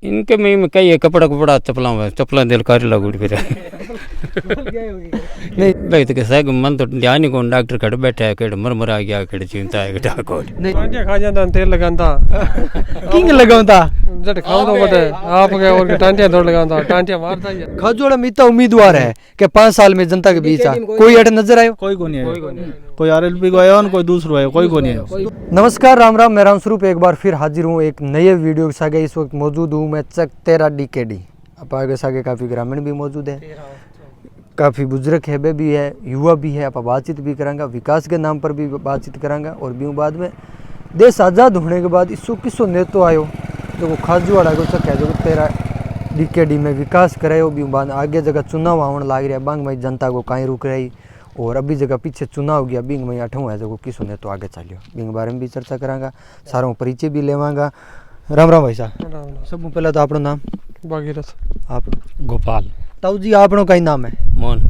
इनके में कई है कपड़ा कपड़ा चपला दिल कर लगुड़ फिर नहीं भाई तो कैसा मन तो ध्यान ही कौन डॉक्टर खड़े बैठा है केड़ मर आ गया केड़ चिंता है केड़ा कोड नहीं टांटिया खा जाता तेल लगांदा किंग लगाऊंता जट खाओ तो बटे आप गए और टांटिया दौड़ लगांदा टांटिया मारता ही है। खजोड़ा में इतना उम्मीदवार है कि 5 साल में जनता के बीच आ कोई अट नजर आयो कोई को नहीं है कोई आरएलपी को आया और कोई दूसरो आया कोई को नहीं है। नमस्कार राम राम मैं रामस्वरूप एक बार फिर हाजिर हूँ एक नए वीडियो के साथ। इस वक्त मौजूद हूँ मैं चक 13 DKD। अब आगे सागे काफ़ी ग्रामीण भी मौजूद है, काफ़ी बुजुर्ग है भी है, युवा भी है। आप बातचीत भी करांगा, विकास के नाम पर भी बातचीत करांगा। और भी बाद में देश आज़ाद होने के बाद इसो किसो नेतो आयो जो खाजूवाड़ा को चक है जो 13 DKD में विकास करे। भी बाद आगे जगह चुनाव आने लग रहा है, बांग में जनता को कहीं रुक रही और अभी जगह पीछे चुनाव गया बिंग में अठों है जो किसो नेतो आगे चलियो बिंग बारे में भी चर्चा करांगा, सारों परिचय भी लेवांगा। राम राम भाई साहब। सब पहले तो आपनो नाम भागीरथ आप गोपाल ताऊ जी आपनो कई नाम है मोहन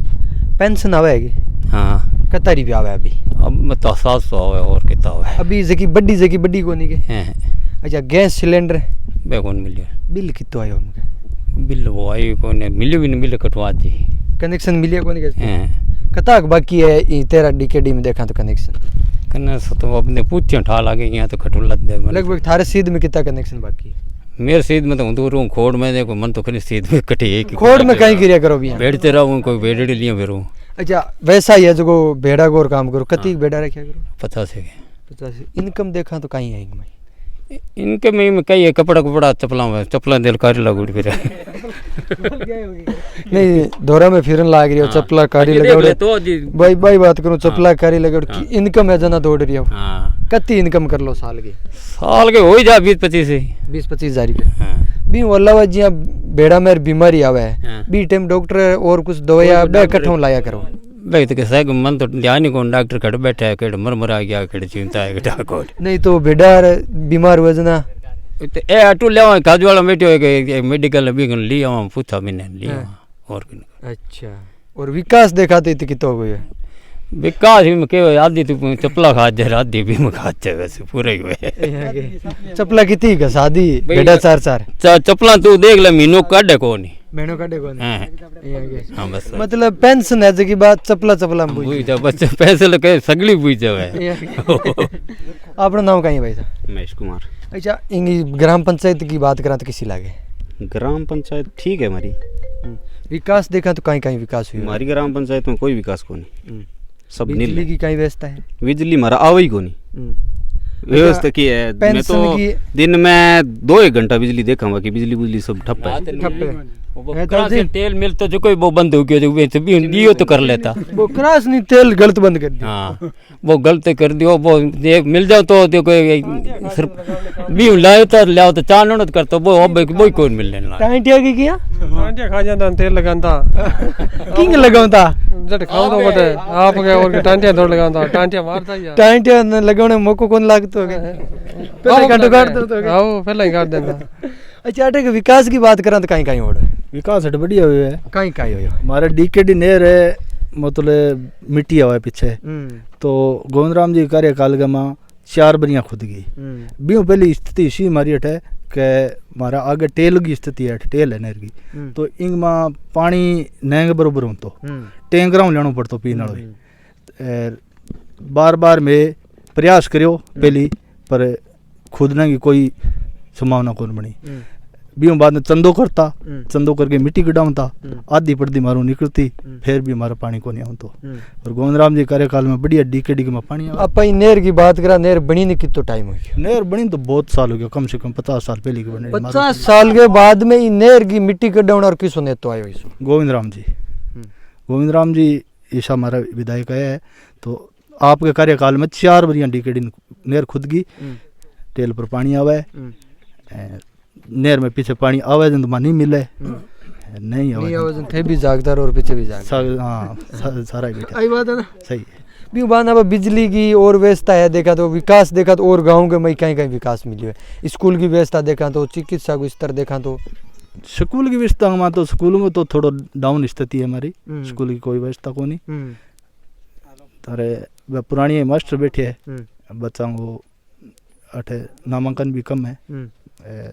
पेंशन आवेगी हाँ कितना रुपया आवे अभी अब मैं तो 700 है और कितना है अभी जकी बड्डी कोनी के हैं अच्छा गैस सिलेंडर बेकौन मिलियो बिल कितो आयो हमके बिल वो आई कोने मिलियो भी नहीं बिल कटवा दी कनेक्शन मिलिया कोनी के हैं कताक बाकी है ई 13 DKD में देखा तो कनेक्शन कने तो अपने पूछे ठा लागे यहाँ तो खटुल लग दे लगभग थारे सीध में कितना कनेक्शन बाकी है मेरे सीध में तो दूर हूँ खोड़ में देखो मन तो खाली सीध में कटे एक खोड़ में कहीं गिरिया करो भी बैठते रहूँ कोई बेड़े लिए फिरूँ अच्छा वैसा ही है जो भेड़ा गोर काम करो कति भेड़ा रखा करो 50 है 50 इनकम देखा तो कहीं है इनमें इनके में कई है कपड़ा कपड़ा चपला दिल कर लगुड़ फिर नहीं दौरा में फिरन लाग रही हो चपला कारी लगा तो भाई भाई बात करूं चपला कारी लगा इनकम है जना दौड़ रही हो हाँ कति इनकम कर लो साल के हो ही जा 20-25 से 20-25 हजार रुपये हाँ भी अलावा जिया बेड़ा में बीमारी आवे हाँ। बी टाइम डॉक्टर और कुछ दवाइयां बे इकट्ठों लाया करो भाई तो कैसा मन तो ध्यान ही कौन डॉक्टर खड़े बैठा है केड़ मर आ गया केड़ चिंता है केड़ा कोड नहीं तो बेड़ा बीमार हुआ जना ए अटू लेवा काजू वाला बैठो है मेडिकल भी लिया वहाँ पूछा मैंने लिया और अच्छा और विकास देखा तो इतनी कितो हुई है विकास भी के आधी तो चपला खा जाए आधी भी में खा जाए वैसे पूरे ही हुए चपला कितनी का शादी बेड़ा 4 चपला तू देख ले मीनू काढ़े को नहीं महीनों का देखो हाँ बस मतलब पेंशन है की बात चपला में बुझ जा बच्चे पैसे लगे सगली बुझ जावे आपका नाम कहीं भाई साहब महेश कुमार। अच्छा ग्राम पंचायत की बात करा तो किसी लागे ग्राम पंचायत ठीक है हमारी विकास देखा तो कहीं विकास हुई हमारी ग्राम पंचायत में कोई विकास को नहीं सब बिजली की कहीं व्यवस्था है बिजली हमारा आवे ही को नहीं व्यवस्था की है। मैं तो दिन में 2-1 घंटा बिजली देखा बाकी बिजली सब ठप है। तेल मिल तो जो कोई वो बंद हो गया जो भी दियो तो कर लेता वो क्रास नहीं तेल गलत बंद कर दिया हाँ वो गलत कर दियो वो मिल जाओ तो देखो सिर्फ भी लाओ तो लाओ तो चार नोट कर तो वो अब वो कौन मिलने लगा टांटिया की किया टांटिया खा जाता तेल लगांदा किंग लगाऊंता जट खाओ तो बटे आप गए और टांटिया दौड़ लगांदा टांटिया मारता ही है। टांटिया लगाने मौको कौन लागतो है पहले काटो काट दो तो आओ पहले ही काट देता। अच्छा अटे के विकास की बात करा तो कहीं ओड़ विकास हट बढ़िया हुई है कहीं हो हमारे DKD नेर है मतलब मिट्टी आवा है पीछे तो गोविंद राम जी कार्यकाल का माँ 4 बरियाँ खुद गई बीओ पहली स्थिति इसी हमारी हट है कि हमारा आगे टेल की स्थिति है टेल है नहर की तो इंग माँ पानी नहंग बरोबर हो तो टैंकरां लेना पड़तो पीने वाले बार में प्रयास करो पहली पर खुद की कोई संभावना कौन बनी भी बाद में चंदो करता चंदो करके मिट्टी कटावता आधी पड़ती मारू निकलती फिर भी हमारा पानी को नहीं आवतो और गोविंद राम जी कार्यकाल में बढ़िया DKD में पानी आप नहर की बात करा नहर बनी ने कितना टाइम हो गया नहर बनी तो बहुत साल हो गया कम से कम 50 साल पहले की बनी 50 साल के बाद में नहर की मिट्टी कटावन और किसो ने तो आयो इसो गोविंद राम जी ऐसा हमारा विधायक है तो आपके कार्यकाल में 4 बरियाँ DKD नहर खुद की टेल पर पानी आवे नहर में पीछे पानी आवे जन तो नहीं मिले नहीं आवे थे भी जागदार और पीछे भी जागदार हाँ सारा ही बैठा आई बात है ना सही है भी बात अब बिजली की और व्यवस्था है देखा तो विकास देखा तो और गाँव के में कहीं विकास मिली है स्कूल की व्यवस्था देखा तो चिकित्सा को स्तर देखा तो स्कूल की व्यवस्था में तो स्कूल में तो थोड़ा डाउन स्थिति है हमारी स्कूल की कोई व्यवस्था को नहीं तारे पुरानी मास्टर बैठे है बच्चों को अठे नामांकन भी कम है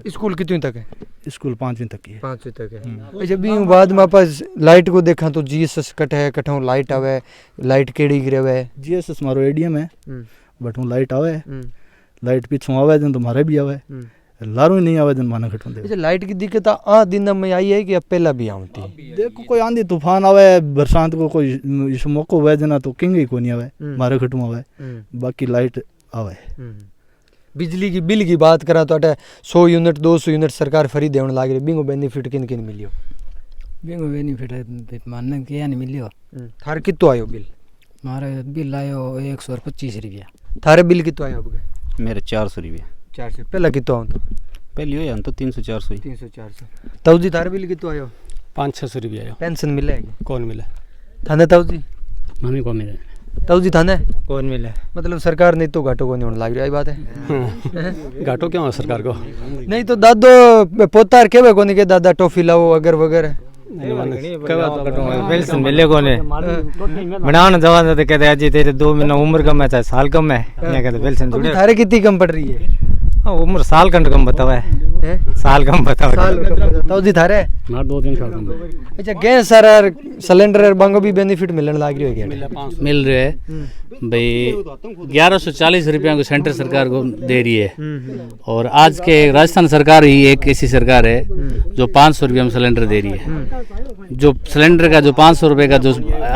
स्कूल कितनी तक है? स्कूल 5वीं तक की है। 5वीं तक है। अच्छा भी बाद में पास लाइट को देखा तो जीएसएस कट है, कठों लाइट आवे, लाइट केड़ी गिरे हुए है? जीएसएस मारो एडीएम है, बट हूँ लाइट आवे, लाइट पीछू आवे दिन तो मारे भी आवे, लारू ही नहीं आवे दिन माना घटों दे। अच्छा लाइट की दिक्कत आ दिन में आई है कि अब पहला भी आती? देखो कोई आंधी तूफान आवे, बरसात को कोई इस मौको हुए जना तो किंग ही को नहीं आवे, मारे घटों आवे, बाकी लाइट आवे। बिजली की बिल की बात करा तो 100 यूनिट 200 यूनिट सरकार फ्री देने लग रही, बिंगो बेनिफिट किन किन मिलियो? बिंगो बेनिफिट मानने के नहीं मिलियो। थारे कितो आयो बिल? मारे बिल आयो 125 रुपया। थारे बिल कितो आयो अब? मेरे 400 रुपया। 400 पहला कितो आयो? तो पहले हो तो 300-400 ही। 300-400। ताऊ जी थारे बिल कितो आयो? 500-600 रुपया आयो। पेंशन मिले है? कौन मिले? थाने ताऊ जी? मम्मी को मिले। ताऊ जी थाने? कौन मिले? मतलब सरकार नहीं तो घाटो को नहीं होने लग रही, आई बात है। घाटो क्यों है सरकार को? नहीं तो दादो पोतार केवे कोनी के दादा टॉफी लाओ अगर वगैरह पेंशन मिले कोने बनाने जवान तो कहते अजी तेरे 2 महीना उम्र कम है, चाहे साल कम है, ये कहते पेंशन जुड़े। थारे कितनी कम पड़ रही है? उम्र साल कंड कम बतावा है, साल कम बतावा। ताऊ जी थारे? मार 2-3 साल कम। अच्छा गैस सर सिलेंडर बांगो भी बेनिफिट मिलने लग रही है? मिल रहे है भाई। 1140 रुपया को सेंटर सरकार को दे रही है, और आज के राजस्थान सरकार ही एक ऐसी सरकार है जो 500 रुपया में सिलेंडर दे रही है। जो सिलेंडर का जो 500 रुपये का जो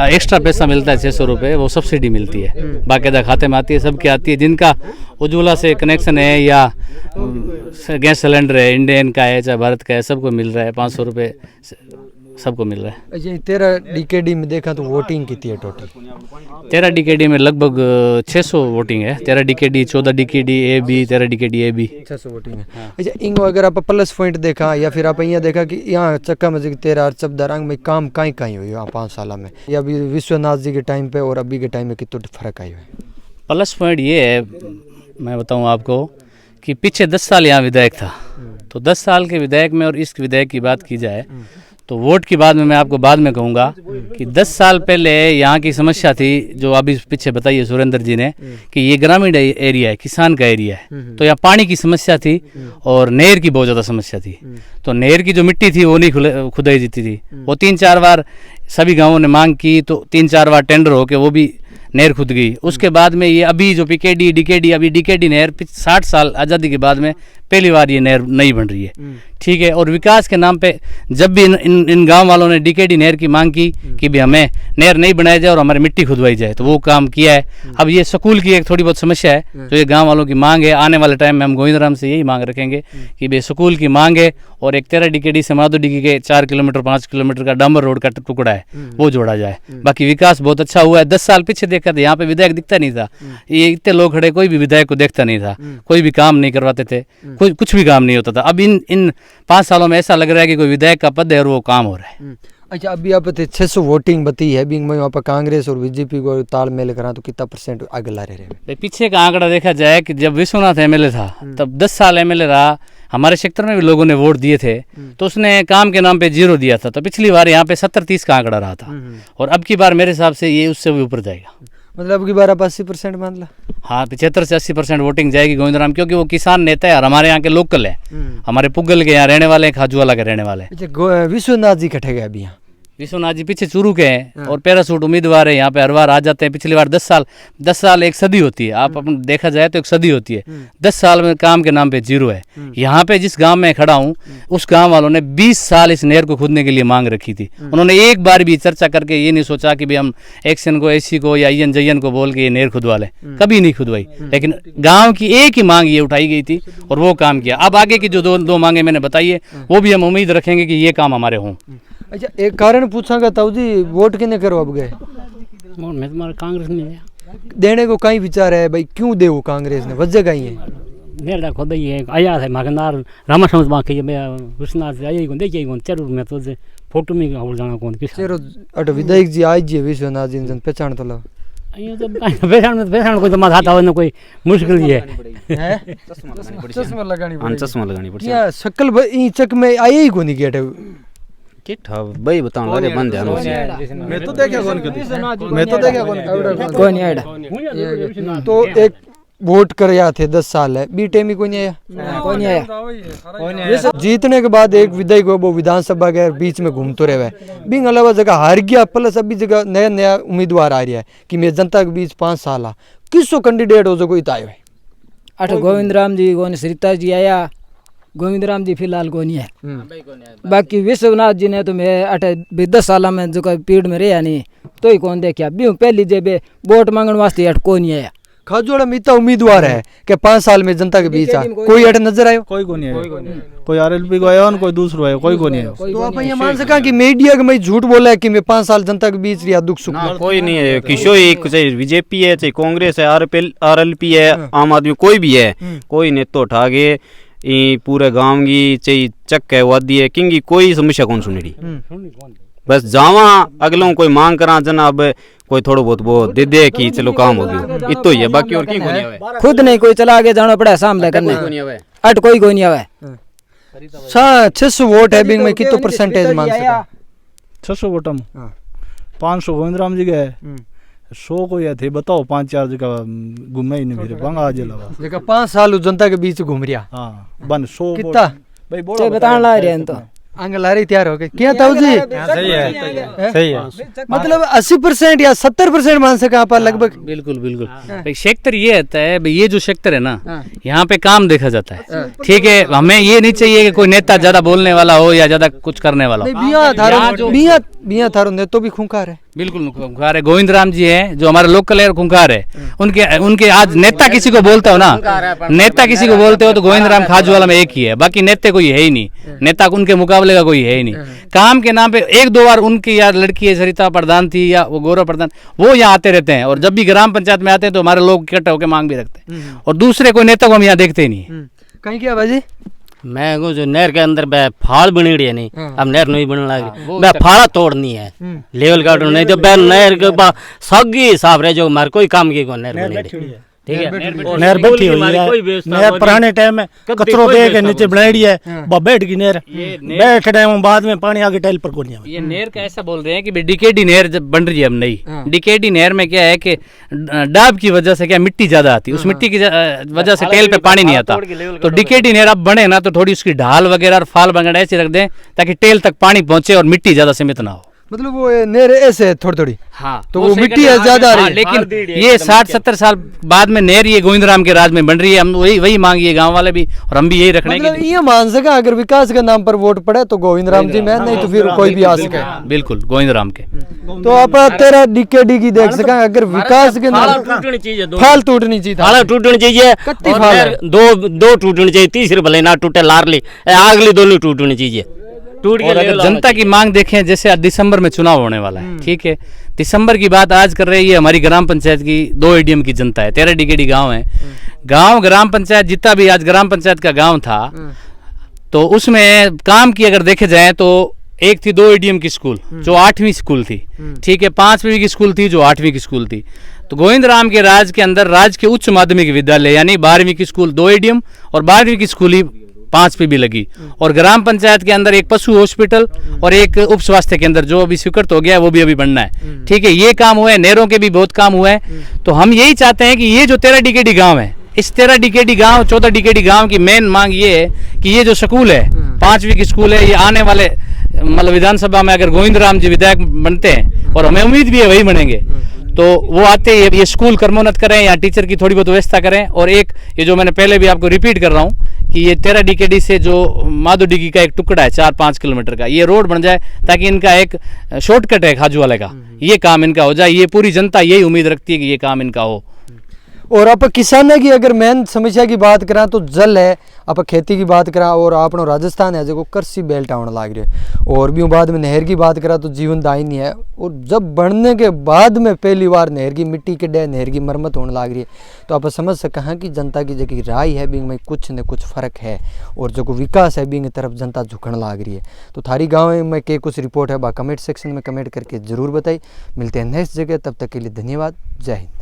एक्स्ट्रा पैसा मिलता है 600 रुपये वो सब्सिडी मिलती है, बाकायदा खाते में आती है, सबके आती है। जिनका उज्ज्वला से कनेक्शन है या गैस सिलेंडर है, इंडियन का है चाहे भारत का है, सबको मिल रहा है 500 रुपये सबको मिल रहा है। अच्छा 13 डीकेडी में देखा तो वोटिंग कितनी है टोटल? 13 डीकेडी में लगभग 600 वोटिंग है। 13 डीकेडी 14 डीकेडी ए बी 13 डीकेडी ए बी 600 वोटिंग है। अच्छा इंगो अगर आप प्लस पॉइंट देखा या फिर आप यहाँ देखा कि यहाँ चक्का मस्जिद 13 चबदारंग में काम कहीं हुई है 5 साल में, या अभी विश्वनाथ जी के टाइम पे और अभी के टाइम में कितना फर्क आया है? प्लस पॉइंट ये है, मैं बताऊँ आपको कि पीछे 10 साल यहाँ विधायक था, तो 10 साल के विधायक में और इस विधायक की बात की जाए तो वोट की बाद में मैं आपको बाद में कहूँगा कि 10 साल पहले यहाँ की समस्या थी जो अभी पीछे बताई है सुरेंद्र जी ने कि ये ग्रामीण एरिया है, किसान का एरिया है, तो यहाँ पानी की समस्या थी और नहर की बहुत ज़्यादा समस्या थी। तो नहर की जो मिट्टी थी वो नहीं खुदाई जाती थी, वो 3-4 बार सभी गाँवों ने मांग की तो 3-4 बार टेंडर होके वो भी नहर खुद गई। उसके बाद में ये अभी जो पीकेडी डीकेडी अभी डीकेडी नहर 60 साल आज़ादी के बाद में पहली बार ये नहर नहीं बन रही है, ठीक है। और विकास के नाम पे जब भी इन गांव वालों ने डीकेडी नहर की मांग की कि भी हमें नहर नहीं बनाया जाए और हमारी मिट्टी खुदवाई जाए तो वो काम किया है। अब ये स्कूल की एक थोड़ी बहुत समस्या है जो ये गाँव वालों की मांग है, आने वाले टाइम में हम गोविंदराम से यही मांग रखेंगे कि भाई स्कूल की मांग है और एक 13 डीकेडी से माधोडीगी के 4 किलोमीटर 5 किलोमीटर का डांबर रोड का टुकड़ा है वो जोड़ा जाए। बाकी विकास बहुत अच्छा हुआ है। 10 साल पीछे देखा था यहाँ पे विधायक दिखता नहीं था, ये इतने लोग खड़े कोई भी विधायक को देखता नहीं था, कोई भी काम नहीं करवाते थे, कोई कुछ भी काम नहीं होता था। अब इन 5 सालों में ऐसा लग रहा है कि कोई विधायक का पद है और वो काम हो रहा है। अच्छा अभी आप 600 वोटिंग बती है बिंग में, वहाँ पर कांग्रेस और बीजेपी को तालमेल करा तो कितना % आगे ला रहे? पीछे का आंकड़ा देखा जाए कि जब विश्वनाथ एमएलए था तब 10 साल एमएलए रहा, हमारे क्षेत्र में भी लोगों ने वोट दिए थे तो उसने काम के नाम पे 0 दिया था। तो पिछली बार यहाँ पे 70-30 का आंकड़ा रहा था और अब की बार मेरे हिसाब से ये उससे भी ऊपर जाएगा। मतलब अब की बार आप 80% मान ला? हाँ 75 से 80% वोटिंग जाएगी गोविंदराम, क्योंकि वो किसान नेता है और हमारे यहाँ के लोकल है, हमारे पुगल के यहाँ रहने वाले हैं, खाजूवाला के रहने वाले। अच्छा विश्वनाथ जी कटे गए अभी यहाँ? विश्वनाथ जी पीछे चूरू के हैं और पैरासूट उम्मीदवार है, यहाँ पे हर बार आ जाते हैं। पिछली बार 10 साल एक सदी होती है, आप अपन देखा जाए तो एक सदी होती है। 10 साल में काम के नाम पे 0 है। यहाँ पे जिस गांव में खड़ा हूँ उस गांव वालों ने 20 साल इस नहर को खोदने के लिए मांग रखी थी। उन्होंने एक बार भी चर्चा करके ये नहीं सोचा कि भाई हम एक्शन को एसी को या IN जयन को बोल के ये नहर खुदवा लें, कभी नहीं खुदवाई। लेकिन गाँव की एक ही मांग ये उठाई गई थी और वो काम किया। अब आगे की जो दो मांगे मैंने बताई है वो भी हम उम्मीद रखेंगे कि ये काम हमारे हों। अच्छा एक कारण पूछागा ताऊ जी, वोट किने करो अब गए? मैं तुम्हारा कांग्रेस नहीं है देने को कहीं विचार है भाई, क्यों दे वो कांग्रेस ने, वजह कहीं है? मेरा खुद ही है आया था मगनार रामा समझ बाकी मैं विश्वनाथ से आई कौन देखिए कौन जरूर मैं तो फोटो में हो जाना कौन किस चलो अट विधायक जी आज जी विश्वनाथ जी जन पहचान तो लो ये तो पहचान कोई तो मत आता हो ना कोई मुश्किल ही है। चश्मा लगानी हाँ चश्मा लगानी पड़ती या शक्ल ई चक में आई ही कोनी गेट किट भाई बताऊं लगे बंद ध्यान से मैं तो देखा कौन मैं तो देखा कौन कोई नहीं आइडा तो एक वोट कर या थे 10 साल है बी टेम ही कोई नहीं आया, कोई नहीं आया। जीतने के बाद एक विधायक वो विधानसभा के बीच में घूमते रहे, बिंग अलावा जगह हार गया, प्लस अभी जगह नया नया उम्मीदवार आ रहा है कि मैं जनता के बीच 5 साल आ किसो कैंडिडेट हो जो कोई तायो है। अठ गोविंद राम जी गोन सरिता जी आया, गोविंद राम जी फिलहाल को नहीं है, बाकी विश्वनाथ जी ने तो मैं 10 साल में जो पीड़ में रहा नहीं तो ही कौन देखा भी पहली जेबे वोट मांगने वास्ते अट को नहीं आया। खाजोड़ा में इतना उम्मीदवार है कि 5 साल में जनता के बीच आ कोई अट नजर आयो, कोई को नहीं आया, कोई आरएलपी को आया कोई दूसरो आया, कोई को नहीं आया। तो आप ये मान सका कि मीडिया के मैं झूठ बोला है कि मैं 5 साल जनता के बीच रिया दुख सुख कोई नहीं है, किशो एक चाहे बीजेपी है चाहे कांग्रेस है आरएलपी है आम आदमी कोई भी है, कोई ने तो उठा के पूरे गांव की चाहे चक है वादी है किंगी कोई समस्या कौन सुनेगी, बस जावा अगलों कोई मांग करा जनाब कोई थोड़ा बहुत वो दे दे कि चलो काम हो गया इतो ही है, बाकी और की कोनी आवे, खुद नहीं कोई चला आगे जाना पड़ा सामने करने अट कोई नहीं आवे। 600 वोट है बिंग में कितो परसेंटेज मान सका 600 वोट हम 500 गोविंद राम जी गए 100 को ये थे बताओ 5-4 जगह घूमे ही नहीं फिर बंगा आज लगा जगह 5 साल जनता के बीच घूम रिया। हां बन 100 कितना भाई बोल बताने ला रहे हैं तो आंगलारी तैयार हो गए क्या ताऊ जी सही है सही है, मतलब 80% या 70% मान सका आप लगभग। बिल्कुल बिल्कुल भाई सेक्टर ये होता है भाई, ये जो सेक्टर है ना यहाँ पे काम देखा जाता है, ठीक है। हमें ये नहीं चाहिए कि कोई नेता ज्यादा बोलने वाला हो या ज्यादा कुछ करने वाला हो। बिया थारो ने तो भी खूंखार है, बिल्कुल खूंखार है। गोविंद राम जी हैं जो हमारे लोकल एयर खूंखार है, उनके आज नेता किसी को बोलते हो ना, नेता किसी को बोलते हो तो गोविंद राम खाजूवाला में एक ही है, बाकी नेता कोई है ही नहीं, नेता उनके मुकाबले का कोई है ही नहीं। काम के नाम पे 1-2 बार उनकी यार लड़की है सरिता प्रधान थी या वो गौरव प्रधान वो यहाँ आते रहते हैं, और जब भी ग्राम पंचायत में आते हैं तो हमारे लोग इकट्ठा होकर मांग भी रखते हैं, और दूसरे कोई नेता को हम यहाँ देखते ही नहीं। कहीं क्या बाजी मैं कहूँ जो नहर के अंदर फाड़ बनी रही है नहीं, अब नहर नहीं बनने लगी, मैं फाड़ा तोड़नी है लेवल काटू नहीं तो नहर के सगी साफ रहे जो हमारे कोई काम की नहर बनी रही, ठीक है। नहर बैठी हुई है, नहर पुराने टाइम में कचरो दे के नीचे बनाई है, बैठ गई नहर, बैठ टाइम बाद में पानी आगे टाइल पर को नहीं आया। ये नहर का ऐसा बोल रहे हैं कि डीकेडी नहर जब बन रही है अब नई, डीकेडी नहर में क्या है कि डाब की वजह से क्या मिट्टी ज्यादा आती है, उस मिट्टी की वजह से टेल पे पानी नहीं आता, तो डीकेडी नहर अब बने ना तो थोड़ी उसकी ढाल वगैरह और फाल वगैरह ऐसी रख दें ताकि टेल तक पानी पहुंचे और मिट्टी ज्यादा सीमित ना हो। मतलब वो नहर ऐसे थोड़ी थोड़ी हाँ तो वो मिट्टी है ज्यादा आ रही है, लेकिन ये 60-70 साल बाद में नहर ये गोविंद राम के राज में बन रही है, हम वही मांगिए गांव वाले भी और हम भी यही रखने मतलब ये मान सका अगर विकास के नाम पर वोट पड़े तो गोविंद राम जी में, नहीं तो फिर कोई भी आ सके। बिल्कुल गोविंद राम के। तो आप तेरा डीकेडी की देख सका अगर विकास के नाम टूटनी चाहिए, फाल टूटनी चाहिए, फाल टूटनी चाहिए, दो टूटनी चाहिए, तीसरी भले ना टूटे लारली अगली दोनों टूटनी चाहिए। और अगर जनता की मांग देखें जैसे दिसंबर में चुनाव होने वाला है, ठीक है, दिसंबर की बात आज कर रही है, हमारी ग्राम पंचायत की 2 एडीएम की जनता है, 13 डीकेडी गांव है, गांव ग्राम पंचायत जितना भी आज ग्राम पंचायत का गांव था तो उसमें काम की अगर देखे जाए तो एक थी 2 एडीएम की स्कूल जो 8वीं स्कूल थी, ठीक है, 5वीं की स्कूल थी जो 8वीं की स्कूल थी। तो गोविंद राम के राज के अंदर राज के उच्च माध्यमिक विद्यालय यानी 12वीं की स्कूल 2 एडीएम और 12वीं की स्कूल ही 5 पे भी लगी, और ग्राम पंचायत के अंदर एक पशु हॉस्पिटल और एक उप स्वास्थ्य केंद्र जो अभी स्वीकृत हो गया है वो भी अभी बनना है, ठीक है। ये काम हुए, नहरों के भी बहुत काम हुए हैं। तो हम यही चाहते हैं कि ये जो 13 डीकेडी गांव है, इस 13 डीकेडी गांव 14 डीकेडी गांव की मेन मांग ये है कि ये जो स्कूल है 5वीं की स्कूल है, ये आने वाले मतलब विधानसभा में अगर गोविंद राम जी विधायक बनते हैं और हमें उम्मीद भी है वही बनेंगे तो वो आते ही ये स्कूल कर्मोन्नत करें या टीचर की थोड़ी बहुत व्यवस्था करें। और एक ये जो मैंने पहले भी आपको रिपीट कर रहा हूँ कि ये 13 डीकेडी से जो माधोडीगी का एक टुकड़ा है 4-5 किलोमीटर का, ये रोड बन जाए ताकि इनका एक शॉर्टकट है खाजू वाले का, ये काम इनका हो जाए। ये पूरी जनता यही उम्मीद रखती है कि ये काम इनका हो। और आप किसानों की अगर मेन समस्या की बात करा तो जल है, आप खेती की बात करा और अपनो राजस्थान है जो कृषि बेल्ट आने लग रही है, और भी बाद में नहर की बात करा तो जीवन दायिनी है, और जब बढ़ने के बाद में पहली बार नहर की मिट्टी के डे नहर की मरम्मत होने लग रही है तो आप समझ सकें कि जनता की जो राय है बिंग में कुछ न कुछ फ़र्क है, और जो विकास है बिंग तरफ जनता झुकने लग रही है। तो थारी गाँव में के कुछ रिपोर्ट है कमेंट सेक्शन में कमेंट करके ज़रूर बताई। मिलते हैं नेक्स्ट जगह, तब तक के लिए धन्यवाद, जय हिंद।